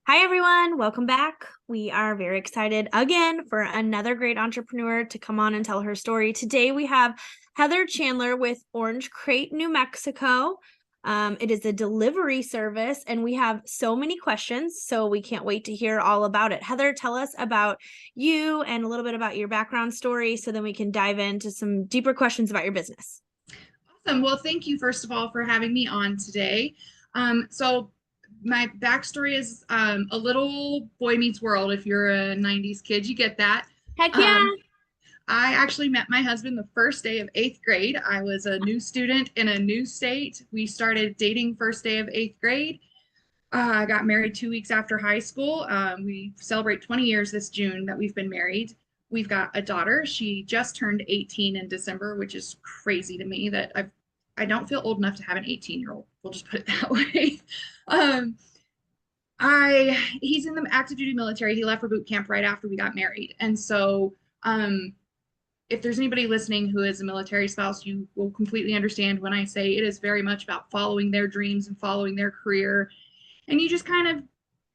Hi, everyone. Welcome back. We are very excited again for another great entrepreneur to come on and tell her story. Today, we have Heather Chandler with OrangeCrate New Mexico. It is a delivery service, and we have so many questions, so we can't wait to hear all about it. Heather, tell us about you and a little bit about your background story so then we can dive into some deeper questions about your business. Awesome. Well, thank you, first of all, for having me on today. So my backstory is a little Boy Meets World. If you're a 90s kid, you get that. Heck yeah. Um, I actually met my husband the first day of eighth grade. I was a new student in a new state. We started dating first day of eighth grade. I got married 2 weeks after high school. We celebrate 20 years this June that we've been married. We've got a daughter. She just turned 18 in December, which is crazy to me that I don't feel old enough to have an 18-year-old. We'll just put it that way. Um, he's in the active duty military. He left for boot camp right after we got married. And so if there's anybody listening who is a military spouse, you will completely understand when I say it is very much about following their dreams and following their career. And you just kind of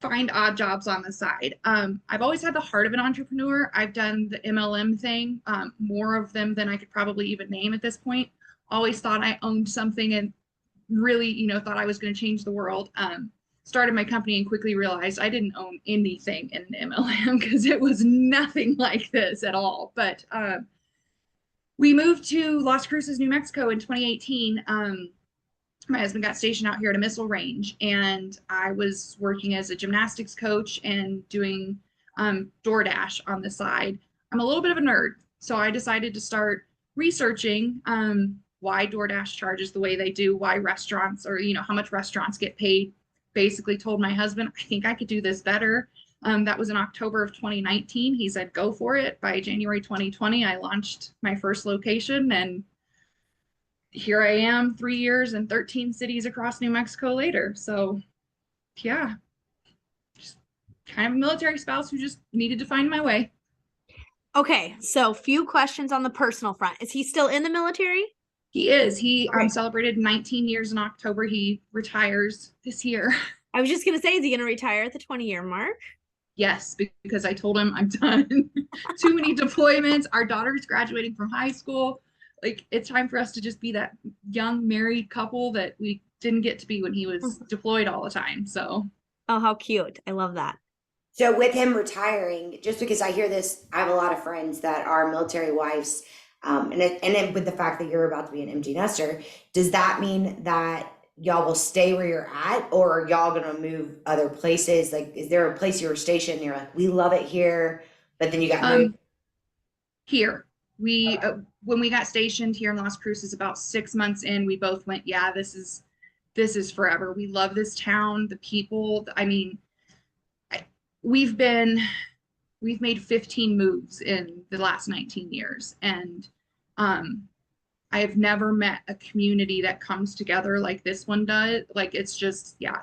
find odd jobs on the side. I've always had the heart of an entrepreneur. I've done the MLM thing, more of them than I could probably even name at this point. Always thought I owned something and really, thought I was going to change the world. Started my company and quickly realized I didn't own anything in MLM because it was nothing like this at all. But we moved to Las Cruces, New Mexico in 2018. My husband got stationed out here at a missile range, and I was working as a gymnastics coach and doing DoorDash on the side. I'm a little bit of a nerd, so I decided to start researching why DoorDash charges the way they do, why restaurants, or how much restaurants get paid. Basically told my husband, I think I could do this better. That was in October of 2019. He said, go for it. By January 2020, I launched my first location, and here I am 3 years and 13 cities across New Mexico later. So yeah, just kind of a military spouse who just needed to find my way. Okay, so few questions on the personal front. Is he still in the military? He is. He Okay. celebrated 19 years in October. He retires this year. I was just going to say, is he going to retire at the 20-year mark? Yes, because I told him I'm done. Too many deployments. Our daughter's graduating from high school. Like, it's time for us to just be that young married couple that we didn't get to be when he was deployed all the time. So, Oh, how cute. I love that. So with him retiring, just because I hear this, I have a lot of friends that are military wives, and then with the fact that you're about to be an empty nester, does that mean that y'all will stay where you're at, or are y'all gonna move other places? Like, is there a place you were stationed and you're like, we love it here, but then you got moved? here we when we got stationed here in Las Cruces about 6 months in, we both went, yeah, this is forever. We love this town, the people. I mean, I, we've been we've made 15 moves in the last 19 years, and I have never met a community that comes together like this one does. Like, it's just, yeah,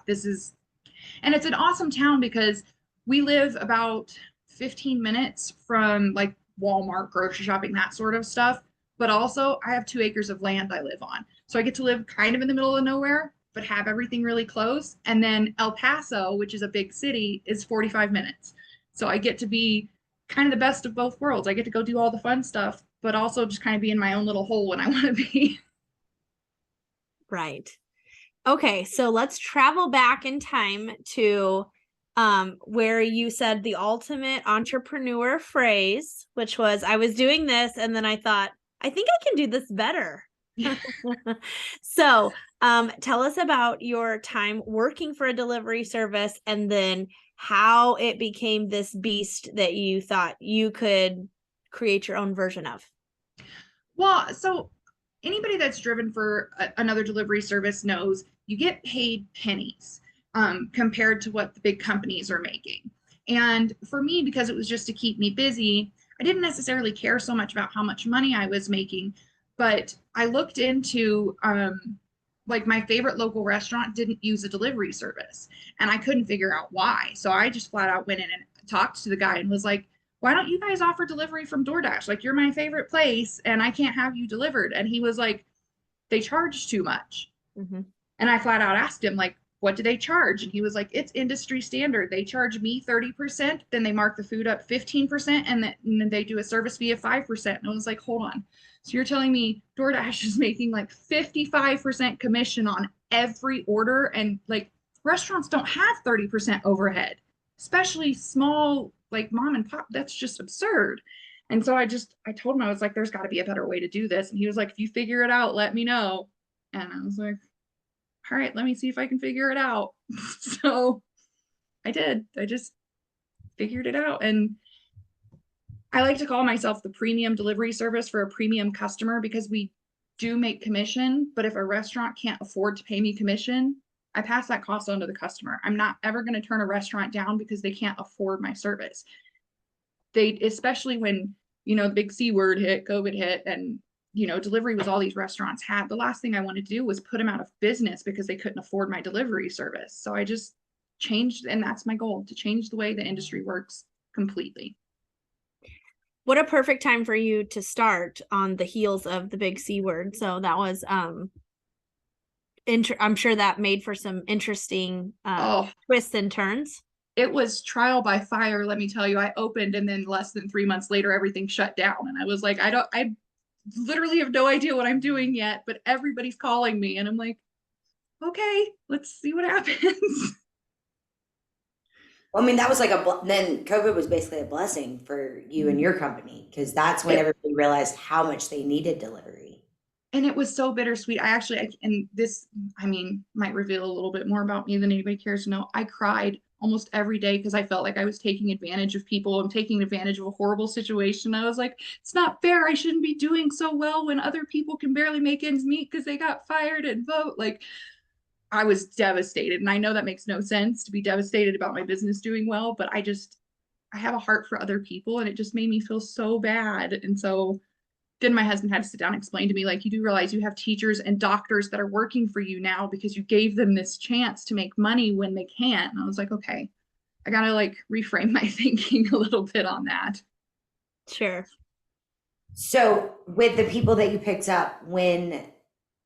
and it's an awesome town because we live about 15 minutes from like Walmart, grocery shopping, that sort of stuff. But also, I have 2 acres of land I live on. So I get to live kind of in the middle of nowhere, but have everything really close. And then El Paso, which is a big city, is 45 minutes. So I get to be kind of the best of both worlds. I get to go do all the fun stuff, but also just kind of be in my own little hole when I want to be. Right. Okay, so let's travel back in time to where you said the ultimate entrepreneur phrase, which was, I was doing this and then I thought, I think I can do this better. So tell us about your time working for a delivery service and then how it became this beast that you thought you could create your own version of. Well, so anybody that's driven for another delivery service knows you get paid pennies compared to what the big companies are making. And for me, because it was just to keep me busy, I didn't necessarily care so much about how much money I was making, but I looked into like my favorite local restaurant didn't use a delivery service, and I couldn't figure out why. So I just flat out went in and talked to the guy and was like, why don't you guys offer delivery from DoorDash? Like, you're my favorite place and I can't have you delivered. And he was like, they charge too much. Mm-hmm. And I flat out asked him, like, what do they charge? And he was like, it's industry standard. They charge me 30%, then they mark the food up 15%, and then they do a service fee of 5%. And I was like, hold on. So you're telling me DoorDash is making like 55% commission on every order, and like restaurants don't have 30% overhead, especially small, like mom and pop. That's just absurd. And so I told him, I was like, there's got to be a better way to do this. And he was like, if you figure it out, let me know. And I was like, all right, let me see if I can figure it out. So I did. I just figured it out. And I like to call myself the premium delivery service for a premium customer, because we do make commission, but if a restaurant can't afford to pay me commission, I pass that cost on to the customer. I'm not ever going to turn a restaurant down because they can't afford my service. Especially when, the big C word hit, COVID hit, and, delivery was all these restaurants had. The last thing I wanted to do was put them out of business because they couldn't afford my delivery service. So I just changed, and that's my goal, to change the way the industry works completely. What a perfect time for you to start on the heels of the big C word. So that was, I'm sure that made for some interesting twists and turns. It was trial by fire. Let me tell you, I opened, and then less than 3 months later, everything shut down. And I was like, I literally have no idea what I'm doing yet, but everybody's calling me. And I'm like, okay, let's see what happens. Well, I mean, that was like then COVID was basically a blessing for you and your company, because that's when everybody realized how much they needed delivery. And it was so bittersweet. And this, might reveal a little bit more about me than anybody cares to know. I cried almost every day because I felt like I was taking advantage of people. I'm taking advantage of a horrible situation. I was like, it's not fair. I shouldn't be doing so well when other people can barely make ends meet because they got fired and vote. Like, I was devastated. And I know that makes no sense to be devastated about my business doing well, but I have a heart for other people, and it just made me feel so bad. And so then my husband had to sit down and explain to me, like, you do realize you have teachers and doctors that are working for you now because you gave them this chance to make money when they can't. And I was like, okay, I gotta like reframe my thinking a little bit on that. Sure. So with the people that you picked up when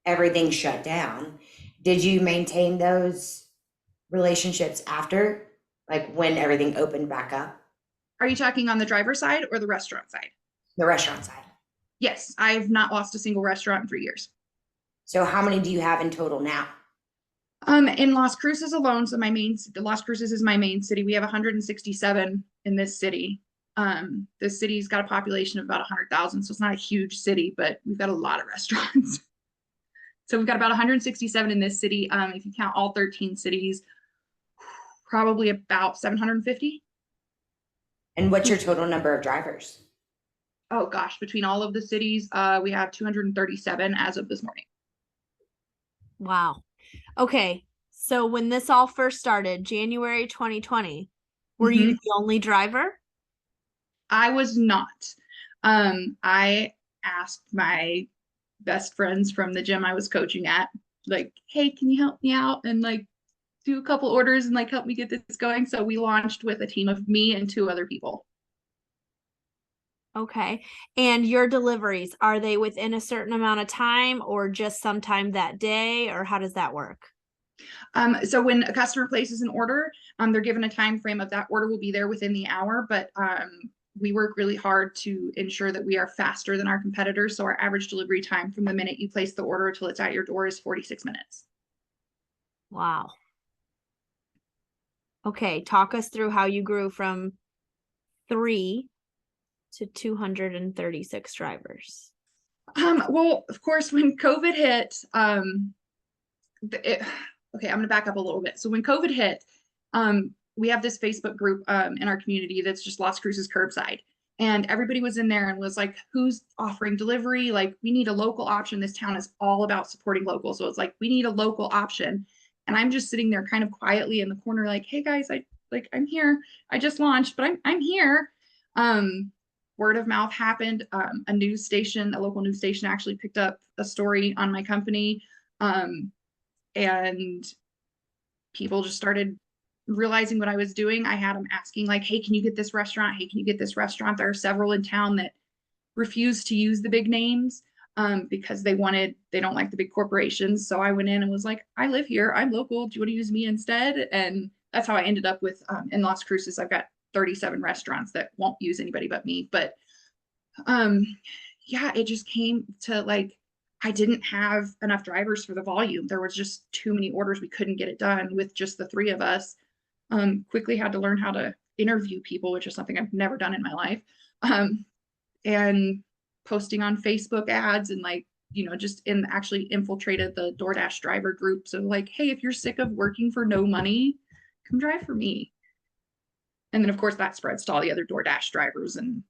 everything shut down, did you maintain those relationships after, like when everything opened back up? Are you talking on the driver's side or the restaurant side? The restaurant side. Yes, I've not lost a single restaurant in 3 years. So how many do you have in total now? In Las Cruces alone, so Las Cruces is my main city. We have 167 in this city. This city's got a population of about 100,000, so it's not a huge city, but we've got a lot of restaurants. So we've got about 167 in this city. If you count all 13 cities, probably about 750. And what's your total number of drivers? Oh gosh, between all of the cities, we have 237 as of this morning. Wow. Okay. So when this all first started, January 2020, were you the only driver? I was not. I asked my best friends from the gym I was coaching at, like, hey, can you help me out and like do a couple orders and like help me get this going? So we launched with a team of me and 2 other people. Okay. And your deliveries, are they within a certain amount of time or just sometime that day, or how does that work? So when a customer places an order, they're given a time frame of that order will be there within the hour, but we work really hard to ensure that we are faster than our competitors. So our average delivery time from the minute you place the order till it's at your door is 46 minutes. Wow. Okay. Talk us through how you grew from 3 to 236 drivers. Well, of course, when COVID hit, okay, I'm going to back up a little bit. So when COVID hit, we have this Facebook group in our community that's just Las Cruces Curbside. And everybody was in there and was like, who's offering delivery? Like, we need a local option. This town is all about supporting local. So it's like, we need a local option. And I'm just sitting there kind of quietly in the corner, like, hey guys, I'm here. I just launched, but I'm here. Word of mouth happened. A local news station actually picked up a story on my company. And people just started realizing what I was doing. I had them asking like, hey, can you get this restaurant? Hey, can you get this restaurant? There are several in town that refuse to use the big names. because they don't like the big corporations. So I went in and was like, I live here, I'm local, do you want to use me instead? And that's how I ended up with, in Las Cruces, I've got 37 restaurants that won't use anybody but me. But yeah, it just came to like, I didn't have enough drivers for the volume. There was just too many orders. We couldn't get it done with just the three of us. Quickly had to learn how to interview people, which is something I've never done in my life. And posting on Facebook ads and like, just actually infiltrated the DoorDash driver group. So like, hey, if you're sick of working for no money, come drive for me. And then of course that spreads to all the other DoorDash drivers, and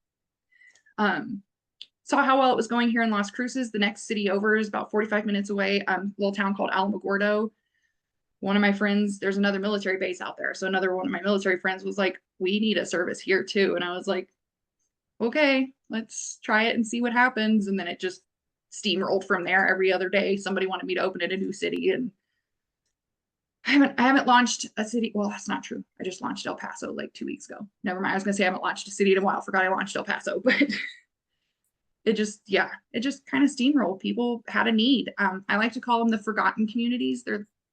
saw how well it was going here in Las Cruces. The next city over is about 45 minutes away, a little town called Alamogordo. One of my friends, there's another military base out there. So another one of my military friends was like, we need a service here too. And I was like, okay, let's try it and see what happens. And then it just steamrolled from there. Every other day, somebody wanted me to open it in a new city. And I haven't launched a city. Well, that's not true. I just launched El Paso like 2 weeks ago. Never mind. I was going to say I haven't launched a city in a while. Forgot I launched El Paso, but it just kind of steamrolled. People had a need. I like to call them the forgotten communities.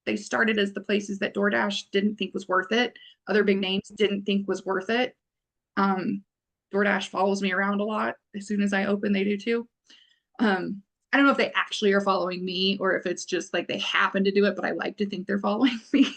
They started as the places that DoorDash didn't think was worth it. Other big names didn't think was worth it. DoorDash follows me around a lot. As soon as I open, they do too. I don't know if they actually are following me or if it's just like they happen to do it, but I like to think they're following me.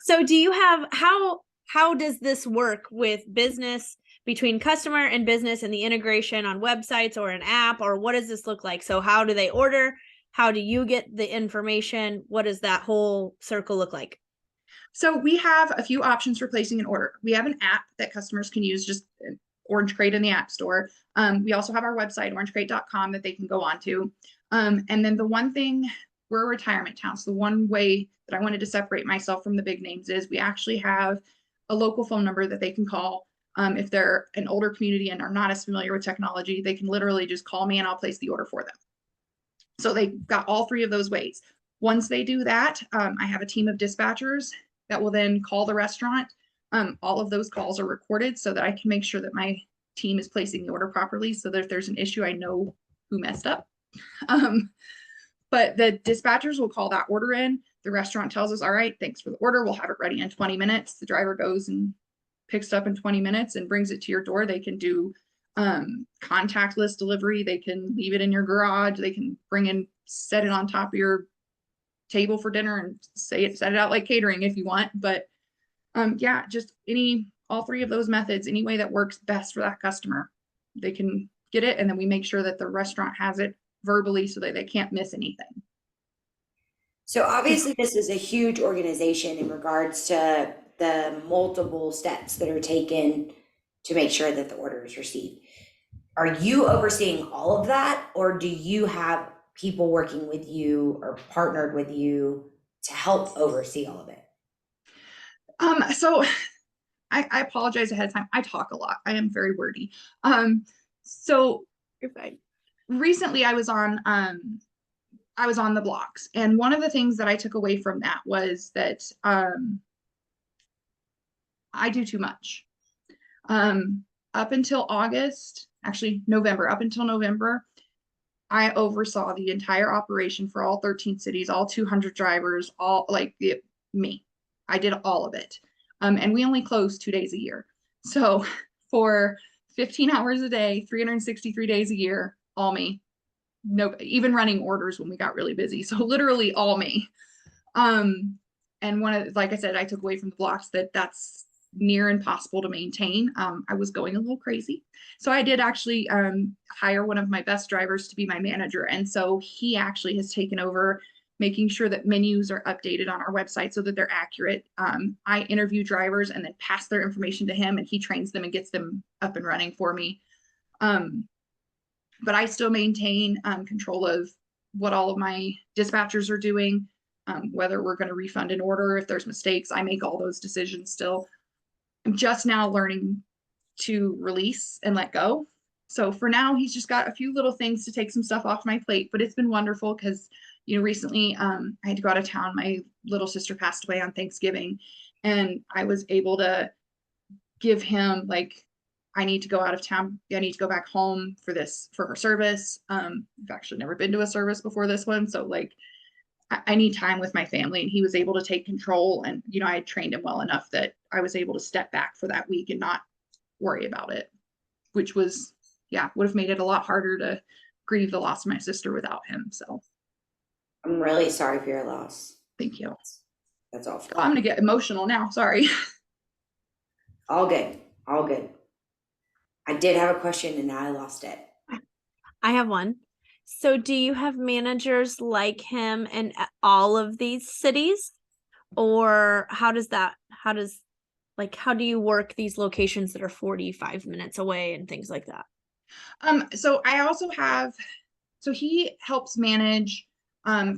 So do you have, how does this work with business, between customer and business, and the integration on websites or an app, or what does this look like? So how do they order? How do you get the information? What does that whole circle look like? So we have a few options for placing an order. We have an app that customers can use, just OrangeCrate in the App Store. We also have our website, orangecrate.com, that they can go on to. And then the one thing, we're a retirement town. So the one way that I wanted to separate myself from the big names is we actually have a local phone number that they can call. If they're an older community and are not as familiar with technology, they can literally just call me and I'll place the order for them. So they got all three of those ways. Once they do that, I have a team of dispatchers that will then call the restaurant. All of those calls are recorded so that I can make sure that my team is placing the order properly, so that if there's an issue, I know who messed up. But the dispatchers will call that order in. The restaurant tells us, all right, thanks for the order. We'll have it ready in 20 minutes. The driver goes and picks it up in 20 minutes and brings it to your door. They can do contactless delivery. They can leave it in your garage. They can set it on top of your table for dinner and set it out like catering if you want. But yeah, just all three of those methods, any way that works best for that customer, they can get it. And then we make sure that the restaurant has it verbally so that they can't miss anything. So obviously this is a huge organization in regards to the multiple steps that are taken to make sure that the order is received. Are you overseeing all of that, or do you have people working with you or partnered with you to help oversee all of it? So I apologize ahead of time. I talk a lot. I am very wordy. So You're fine. Recently I was on the blocks, and one of the things that I took away from that was that I do too much. Up until November, I oversaw the entire operation for all 13 cities, all 200 drivers, me. I did all of it. And we only close 2 days a year. So for 15 hours a day, 363 days a year, all me. No, even running orders when we got really busy. So literally all me. And like I said, I took away from the blocks that's near impossible to maintain. I was going a little crazy. So I did actually hire one of my best drivers to be my manager. And so he actually has taken over making sure that menus are updated on our website so that they're accurate. I interview drivers and then pass their information to him, and he trains them and gets them up and running for me. But I still maintain control of what all of my dispatchers are doing, whether we're going to refund an order, if there's mistakes, I make all those decisions still. I'm just now learning to release and let go. So for now, he's just got a few little things to take some stuff off my plate, but it's been wonderful because, recently I had to go out of town. My little sister passed away on Thanksgiving, and I was able to give him I need to go out of town. I need to go back home for her service. I've actually never been to a service before this one. So like, I need time with my family, and he was able to take control. And, you know, I had trained him well enough that I was able to step back for that week and not worry about it, which was, yeah, would have made it a lot harder to grieve the loss of my sister without him. So I'm really sorry for your loss. thank you. That's awful. I'm going to get emotional now. Sorry. All good. All good. I did have a question and now I lost it. I have one. So do you have managers like him in all of these cities? Or how do you work these locations that are 45 minutes away and things like that? So I also have, so he helps manage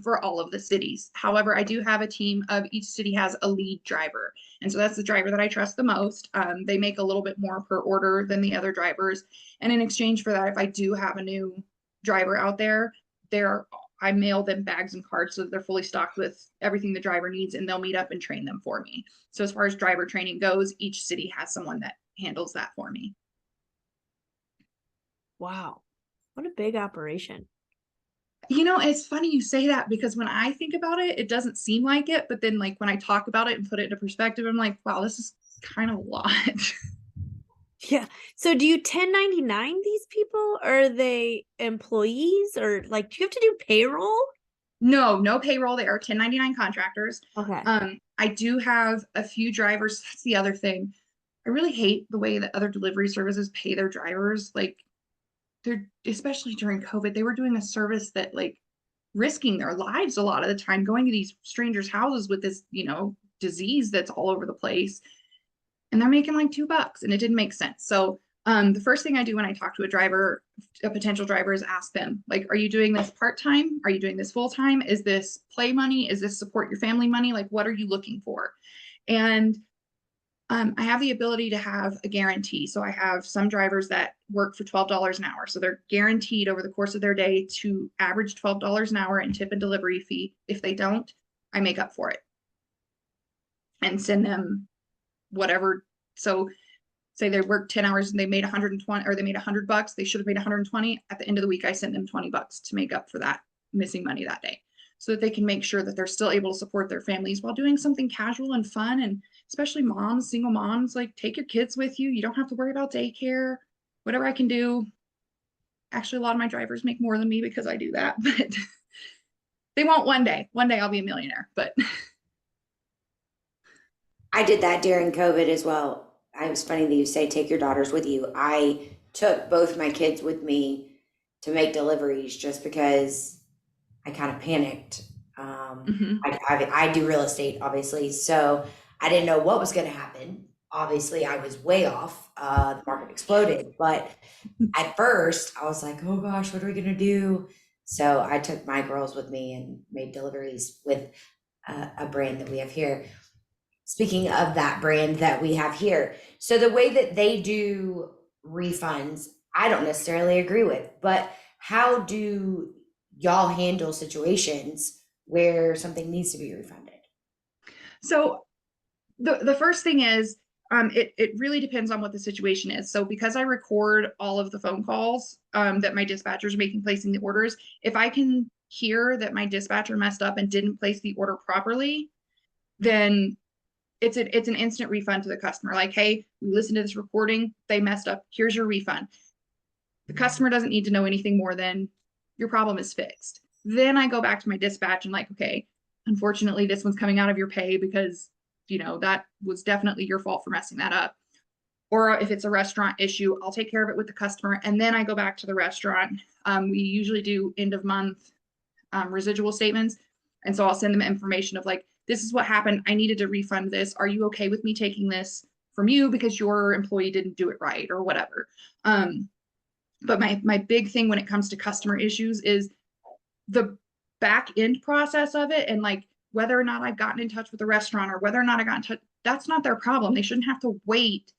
for all of the cities. However, I do have a team of each city has a lead driver. And so that's the driver that I trust the most. They make a little bit more per order than the other drivers. And in exchange for that, if I do have a new driver out there, I mail them bags and cards so that they're fully stocked with everything the driver needs, and they'll meet up and train them for me. So as far as driver training goes, each city has someone that handles that for me. Wow. What a big operation. You know, it's funny you say that, because when I think about it, it doesn't seem like it. But then like when I talk about it and put it into perspective, I'm like, wow, this is kind of a lot. Yeah. So do you 1099 these people? Or are they employees, or like, do you have to do payroll? No payroll. They are 1099 contractors. Okay. I do have a few drivers. That's the other thing. I really hate the way that other delivery services pay their drivers. Like, they're, especially during COVID, they were doing a service that like risking their lives a lot of the time, going to these strangers' houses with this, you know, disease that's all over the place. And they're making like $2, and it didn't make sense. So the first thing I do when I talk to a potential driver, is ask them, like, are you doing this part-time? Are you doing this full-time? Is this play money? Is this support your family money? Like, what are you looking for? And I have the ability to have a guarantee. So I have some drivers that work for $12 an hour. So they're guaranteed over the course of their day to average $12 an hour and tip and delivery fee. If they don't, I make up for it and send them whatever. So say they worked 10 hours and they made 120, or they made $100, they should have made 120. At the end of the week, I sent them $20 to make up for that missing money that day, so that they can make sure that they're still able to support their families while doing something casual and fun. And especially moms, single moms, like, take your kids with you. You don't have to worry about daycare, whatever I can do. Actually, a lot of my drivers make more than me because I do that, but they won't one day. One day I'll be a millionaire, but I did that during COVID as well. It was funny that you say take your daughters with you. I took both my kids with me to make deliveries just because I kind of panicked. I do real estate, obviously, so I didn't know what was going to happen. Obviously, I was way off. The market exploded, but at first I was like, oh gosh, what are we going to do? So I took my girls with me and made deliveries with a brand that we have here. Speaking of that brand that we have here, so the way that they do refunds, I don't necessarily agree with, but how do y'all handle situations where something needs to be refunded? So the first thing is, it really depends on what the situation is. So because I record all of the phone calls that my dispatchers are making placing the orders, if I can hear that my dispatcher messed up and didn't place the order properly, then it's an instant refund to the customer. Like, hey, we listened to this recording, they messed up, here's your refund. The customer doesn't need to know anything more than your problem is fixed. Then I go back to my dispatch and like, okay, unfortunately, this one's coming out of your pay because, you know, that was definitely your fault for messing that up. Or if it's a restaurant issue, I'll take care of it with the customer. And then I go back to the restaurant. We usually do end of month residual statements. And so I'll send them information of like, this is what happened. I needed to refund this. Are you okay with me taking this from you because your employee didn't do it right or whatever? But my big thing when it comes to customer issues is the back end process of it. And like, whether or not I've gotten in touch with the restaurant or whether or not I got in touch, that's not their problem. They shouldn't have to wait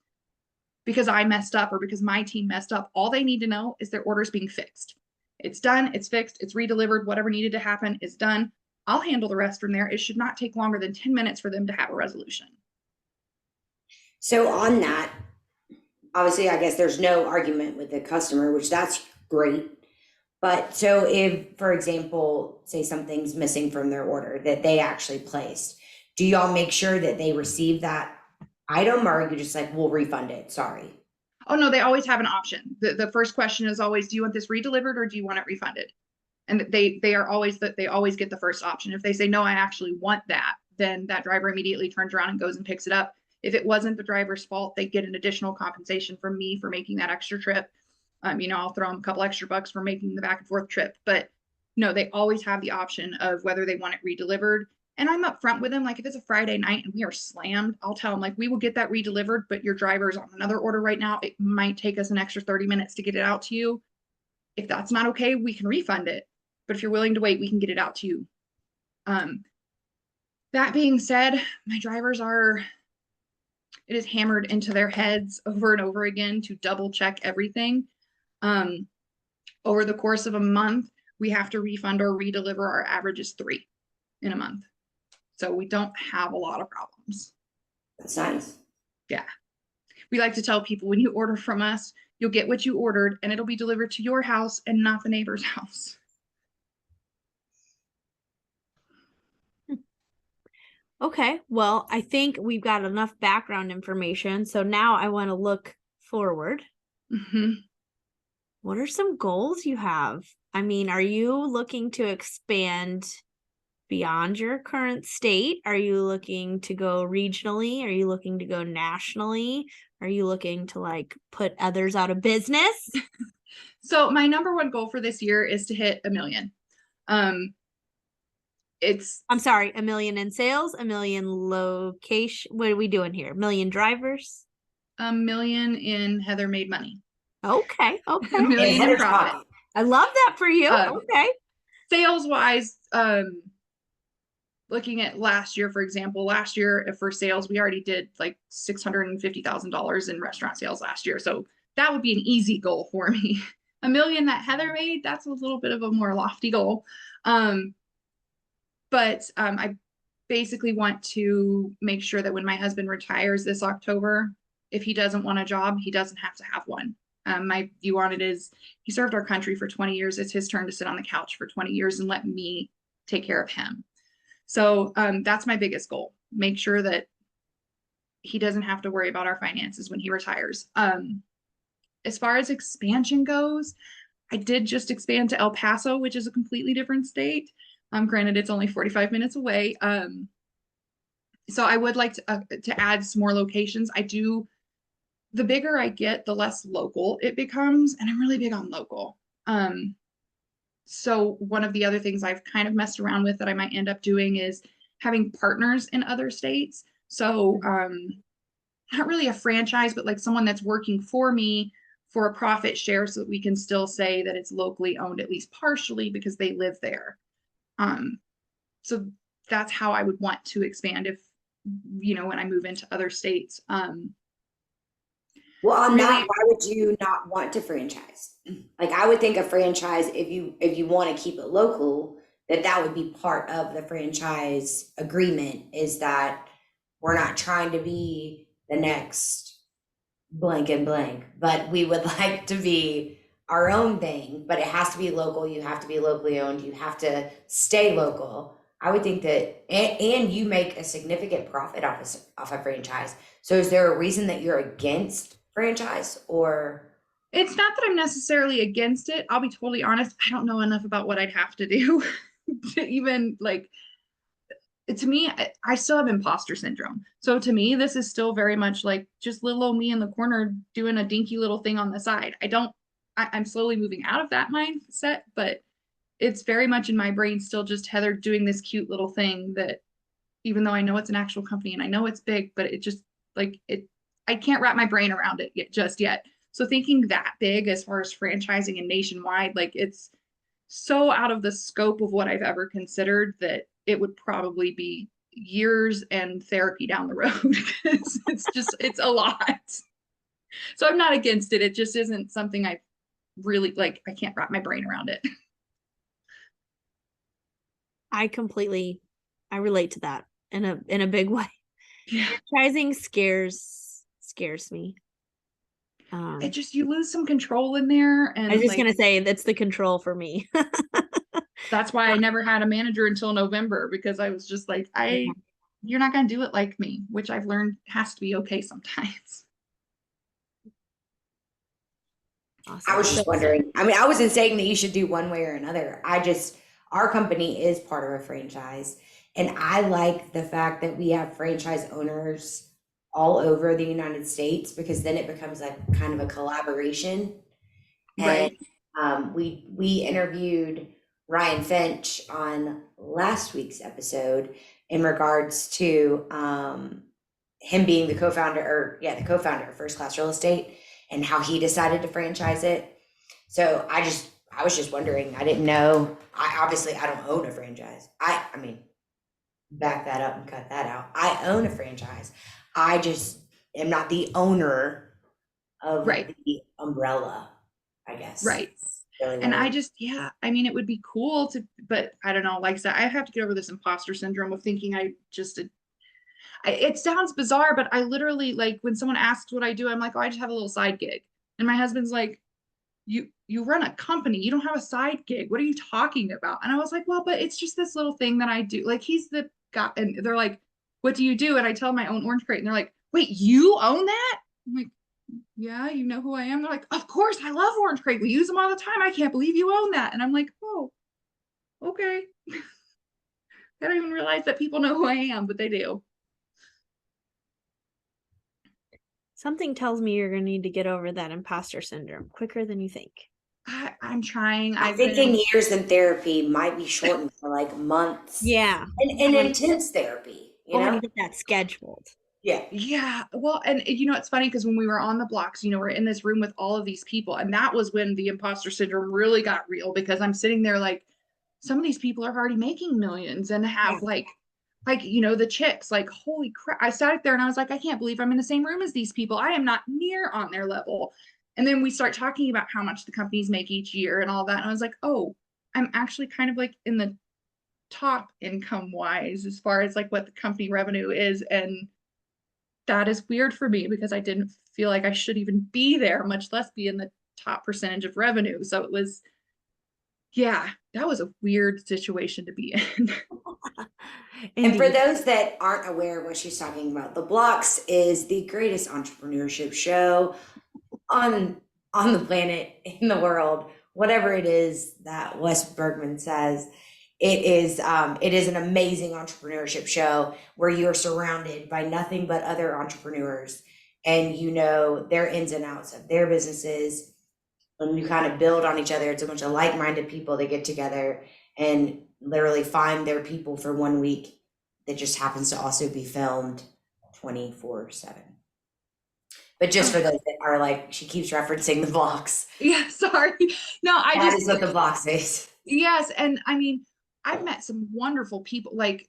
because I messed up or because my team messed up. All they need to know is their order's being fixed. It's done, it's fixed, it's redelivered, whatever needed to happen is done. I'll handle the rest from there. It should not take longer than 10 minutes for them to have a resolution. So on that, obviously, I guess there's no argument with the customer, which that's great. But so if, for example, say something's missing from their order that they actually placed, do y'all make sure that they receive that item, or are you just like, we'll refund it? Sorry. Oh no, they always have an option. The first question is always, do you want this redelivered or do you want it refunded? And they are always that they always get the first option. If they say, no, I actually want that, then that driver immediately turns around and goes and picks it up. If it wasn't the driver's fault, they get an additional compensation from me for making that extra trip. I'll throw them a couple extra bucks for making the back and forth trip, but no, they always have the option of whether they want it redelivered. And I'm upfront with them. Like if it's a Friday night and we are slammed, I'll tell them like, we will get that redelivered, but your driver's on another order right now. It might take us an extra 30 minutes to get it out to you. If that's not okay, we can refund it. But if you're willing to wait, we can get it out to you. That being said, my drivers it is hammered into their heads over and over again to double check everything. Over the course of a month, we have to refund or redeliver. Our average is 3 in a month. So we don't have a lot of problems. That's nice. Yeah. We like to tell people when you order from us, you'll get what you ordered and it'll be delivered to your house and not the neighbor's house. Okay, well, I think we've got enough background information. So now I want to look forward. Mm-hmm. What are some goals you have? I mean, are you looking to expand beyond your current state? Are you looking to go regionally? Are you looking to go nationally? Are you looking to like put others out of business? So my number one goal for this year is to hit 1 million. I'm sorry, 1 million in sales, 1 million location. What are we doing here? 1 million drivers? 1 million in Heather made money. Okay. 1 million in profit. I love that for you. Okay. Sales wise, looking at last year, for example, last year for sales, we already did like $650,000 in restaurant sales last year. So that would be an easy goal for me. 1 million that Heather made, that's a little bit of a more lofty goal. But I basically want to make sure that when my husband retires this October, if he doesn't want a job, he doesn't have to have one. My view on it is he served our country for 20 years. It's his turn to sit on the couch for 20 years and let me take care of him. So that's my biggest goal. Make sure that he doesn't have to worry about our finances when he retires. As far as expansion goes, I did just expand to El Paso, which is a completely different state. Granted, it's only 45 minutes away. So I would like to add some more locations. The bigger I get, the less local it becomes, and I'm really big on local. So one of the other things I've kind of messed around with that I might end up doing is having partners in other states. So not really a franchise, but like someone that's working for me for a profit share so that we can still say that it's locally owned, at least partially, because they live there. So that's how I would want to expand if, when I move into other states. Well, on that, why would you not want to franchise? Like, I would think a franchise, if you want to keep it local, that would be part of the franchise agreement, is that we're not trying to be the next blank and blank, but we would like to be our own thing, but it has to be local. You have to be locally owned. You have to stay local. I would think that, and you make a significant profit off a franchise. So is there a reason that you're against franchise, or? It's not that I'm necessarily against it. I'll be totally honest. I don't know enough about what I'd have to do to even to me, I still have imposter syndrome. So to me, this is still very much like just little old me in the corner doing a dinky little thing on the side. I'm slowly moving out of that mindset, but it's very much in my brain still just Heather doing this cute little thing that, even though I know it's an actual company and I know it's big, but it just I can't wrap my brain around it just yet. So thinking that big as far as franchising and nationwide, it's so out of the scope of what I've ever considered that it would probably be years and therapy down the road. It's a lot. So I'm not against it. It just isn't something I really I can't wrap my brain around it. I relate to that in a big way. Yeah. Franchising scares me. it just, you lose some control in there. I And was just like, gonna say that's the control for me. that's why I never had a manager until November, because I was just like, you're not going to do it like me, which I've learned has to be okay sometimes. I Awesome. was just wondering. I mean, I wasn't saying that you should do one way or another. Our company is part of a franchise. And I like the fact that we have franchise owners all over the United States, because then it becomes like kind of a collaboration. And Right. we interviewed Ryan Finch on last week's episode in regards to him being the co-founder of First Class Real Estate, and how he decided to franchise it. So I was just wondering. I didn't know. I don't own a franchise. I mean, back that up and cut that out. I own a franchise. I just am not the owner of Right. the umbrella, I guess. Right. Really And I weird. just, yeah, I mean, it would be cool to, but I don't know, like I said, I have to get over this imposter syndrome of thinking it sounds bizarre, but I literally, like, when someone asks what I do, I'm like, oh, I just have a little side gig. And my husband's like, you run a company, you don't have a side gig. What are you talking about? And I was like, well, but it's just this little thing that I do. Like, he's the guy, and they're like, what do you do? And I tell my own OrangeCrate, and they're like, wait, you own that? I'm like, yeah, you know who I am? They're like, of course, I love OrangeCrate. We use them all the time. I can't believe you own that. And I'm like, oh, okay. I don't even realize that people know who I am, but they do. Something tells me you're gonna need to get over that imposter syndrome quicker than you think. I'm trying. I'm I've thinking been, years in therapy might be shortened to like months. Yeah. And intense therapy, you Go ahead know? and get that scheduled. Yeah. yeah. Well, and it's funny because when we were on the blocks, we're in this room with all of these people. And that was when the imposter syndrome really got real, because I'm sitting there like, some of these people are already making millions and have the chicks, like, holy crap. I sat there and I was like, I can't believe I'm in the same room as these people. I am not near on their level. And then we start talking about how much the companies make each year and all that. And I was like, oh, I'm actually kind of like in the top income wise as far as like what the company revenue is. And that is weird for me, because I didn't feel like I should even be there, much less be in the top percentage of revenue. So it was, yeah, that was a weird situation to be in. And for Indeed. those that aren't aware of what she's talking about, The Blocks is the greatest entrepreneurship show on the planet, in the world, whatever it is that Wes Bergman says. It is an amazing entrepreneurship show where you're surrounded by nothing but other entrepreneurs, and you know their ins and outs of their businesses, and you kind of build on each other. It's a bunch of like-minded people that get together and literally find their people for 1 week, that just happens to also be filmed 24/7. But just for those that are like, she keeps referencing The Blocks. Yeah, sorry. No, That is what The Blocks is. yes. And I mean, I've met some wonderful people, like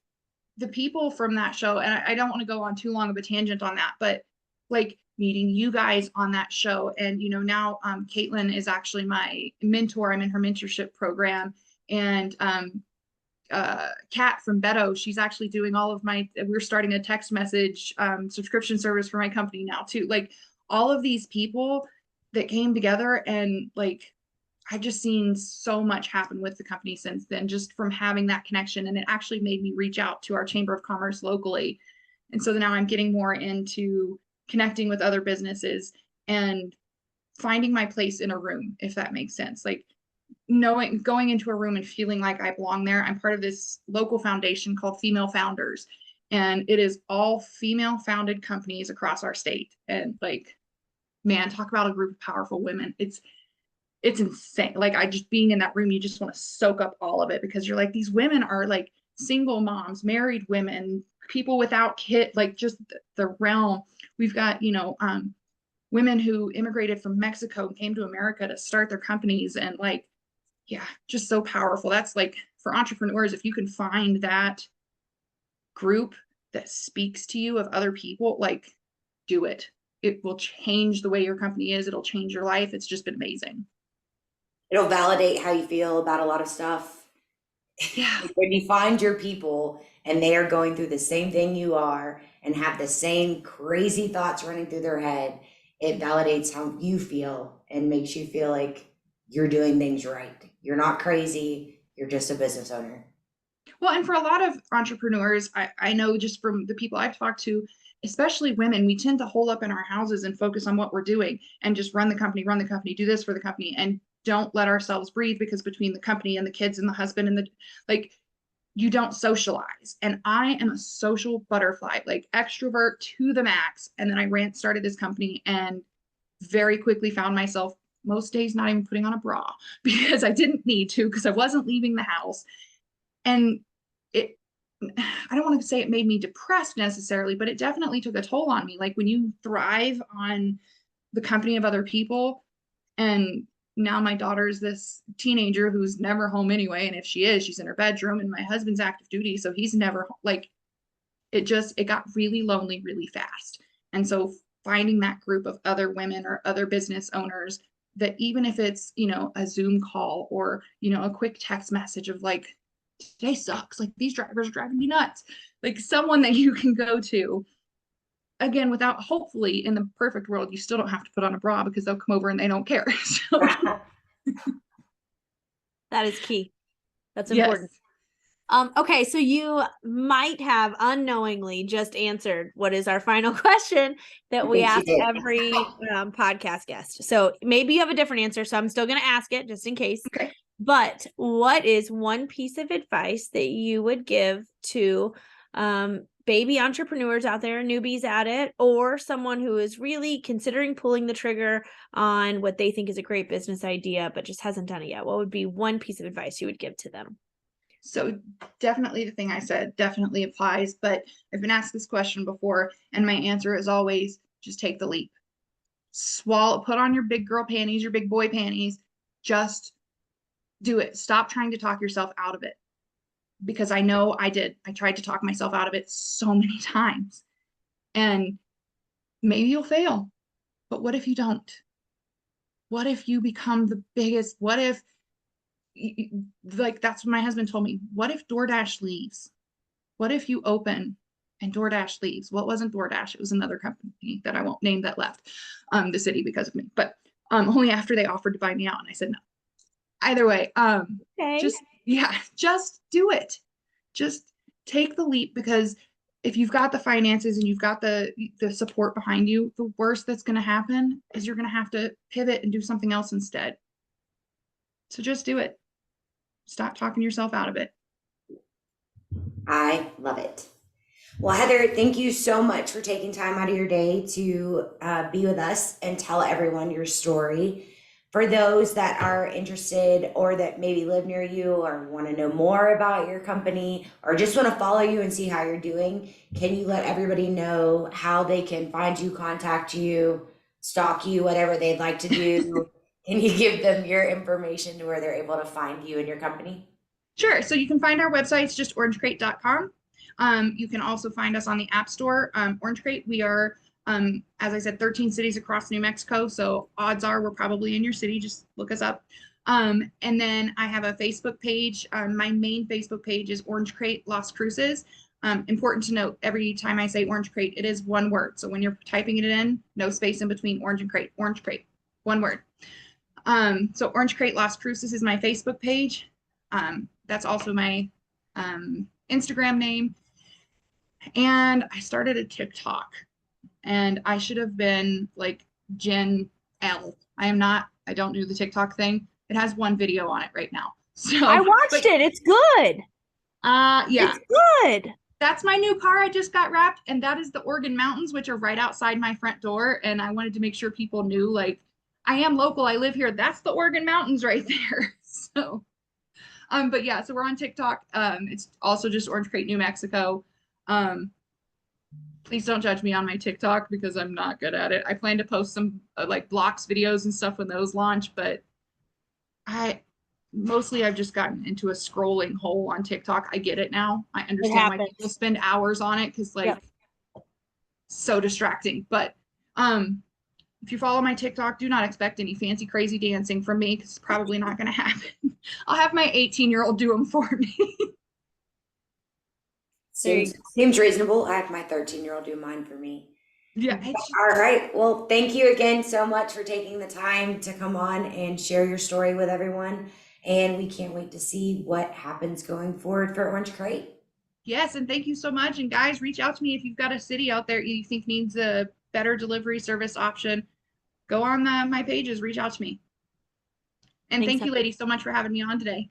the people from that show. And I don't want to go on too long of a tangent on that, but like meeting you guys on that show. And, now Caitlin is actually my mentor. I'm in her mentorship program. And Kat from Beto, she's actually doing all of we're starting a text message subscription service for my company now too. Like, all of these people that came together, and like, I've just seen so much happen with the company since then, just from having that connection. And it actually made me reach out to our Chamber of Commerce locally. And so now I'm getting more into connecting with other businesses and finding my place in a room, if that makes sense. Like, going into a room and feeling like I belong there. I'm part of this local foundation called Female Founders, and it is all female founded companies across our state. And like, man, talk about a group of powerful women. It's insane. Like, I just, being in that room, you just want to soak up all of it, because you're like, these women are like single moms, married women, people without kids, like just the realm. We've got, women who immigrated from Mexico and came to America to start their companies, and like, yeah, just so powerful. That's like, for entrepreneurs, if you can find that group that speaks to you of other people, like, do it. It will change the way your company is. It'll change your life. It's just been amazing. It'll validate how you feel about a lot of stuff. Yeah. When you find your people and they are going through the same thing you are and have the same crazy thoughts running through their head, it validates how you feel and makes you feel like you're doing things right. You're not crazy. You're just a business owner. Well, and for a lot of entrepreneurs, I know just from the people I've talked to, especially women, we tend to hole up in our houses and focus on what we're doing and just run the company, do this for the company, and don't let ourselves breathe, because between the company and the kids and the husband and the, like, you don't socialize. And I am a social butterfly, like extrovert to the max. And then I started this company and very quickly found myself most days not even putting on a bra because I didn't need to, because I wasn't leaving the house. And it, I don't want to say it made me depressed necessarily, but it definitely took a toll on me. Like when you thrive on the company of other people, and now my daughter's this teenager who's never home anyway. And if she is, she's in her bedroom, and my husband's active duty. So he's never like, it got really lonely really fast. And so finding that group of other women or other business owners that, even if it's, a Zoom call or, a quick text message of like, today sucks, like these drivers are driving me nuts, like someone that you can go to, again, without, hopefully in the perfect world, you still don't have to put on a bra because they'll come over and they don't care. So That is key. That's yes. important. Okay, so you might have unknowingly just answered what is our final question that we ask every podcast guest. So maybe you have a different answer, so I'm still going to ask it just in case. Okay. But what is one piece of advice that you would give to baby entrepreneurs out there, newbies at it, or someone who is really considering pulling the trigger on what they think is a great business idea, but just hasn't done it yet? What would be one piece of advice you would give to them? So definitely the thing I said definitely applies, but I've been asked this question before, and my answer is always just take the leap. Swallow, put on your big girl panties, your big boy panties, just do it. Stop trying to talk yourself out of it. Because I know I did. I tried to talk myself out of it so many times. And maybe you'll fail, but what if you don't? What if you become the biggest? What if, like, that's what my husband told me. What if DoorDash leaves? What if you open and DoorDash leaves? Well, it wasn't DoorDash. It was another company that I won't name that left the city because of me. But only after they offered to buy me out. And I said no. Either way, Okay. just do it. Just take the leap, because if you've got the finances and you've got the support behind you, the worst that's going to happen is you're going to have to pivot and do something else instead. So just do it. Stop talking yourself out of it. I love it. Well, Heather, thank you so much for taking time out of your day to be with us and tell everyone your story. For those that are interested or that maybe live near you or want to know more about your company or just want to follow you and see how you're doing, can you let everybody know how they can find you, contact you, stalk you, whatever they'd like to do? Can you give them your information to where they're able to find you and your company? Sure. So you can find our website. It's just orangecrate.com. You can also find us on the App Store. OrangeCrate, we are, as I said, 13 cities across New Mexico. So odds are we're probably in your city. Just look us up. And then I have a Facebook page. My main Facebook page is OrangeCrate Las Cruces. Important to note, every time I say OrangeCrate, it is one word. So when you're typing it in, no space in between orange and crate. OrangeCrate, one word. So OrangeCrate Las Cruces is my Facebook page. That's also my Instagram name. And I started a TikTok, and I should have been like Jen L. I am not. I don't do the TikTok thing. It has one video on it right now. So I watched it. It's good. Yeah. It's good. That's my new car. I just got wrapped, and that is the Oregon Mountains, which are right outside my front door. And I wanted to make sure people knew, like, I am local. I live here. That's the Oregon Mountains right there. So, but yeah, so we're on TikTok. It's also just OrangeCrate New Mexico. Please don't judge me on my TikTok because I'm not good at it. I plan to post some like blocks videos and stuff when those launch, but I've just gotten into a scrolling hole on TikTok. I get it now. I understand why people spend hours on it because like so distracting. But if you follow my TikTok, do not expect any fancy crazy dancing from me because it's probably not going to happen. I'll have my 18-year-old do them for me. Seems reasonable. I have my 13-year-old do mine for me. Yeah, it's just, All right. Well, thank you again so much for taking the time to come on and share your story with everyone. And we can't wait to see what happens going forward for Orange Crate. yes, and thank you so much. And guys, reach out to me if you've got a city out there you think needs a better delivery service option. Go on my pages, reach out to me. And Thanks, thank you, ladies, so much for having me on today.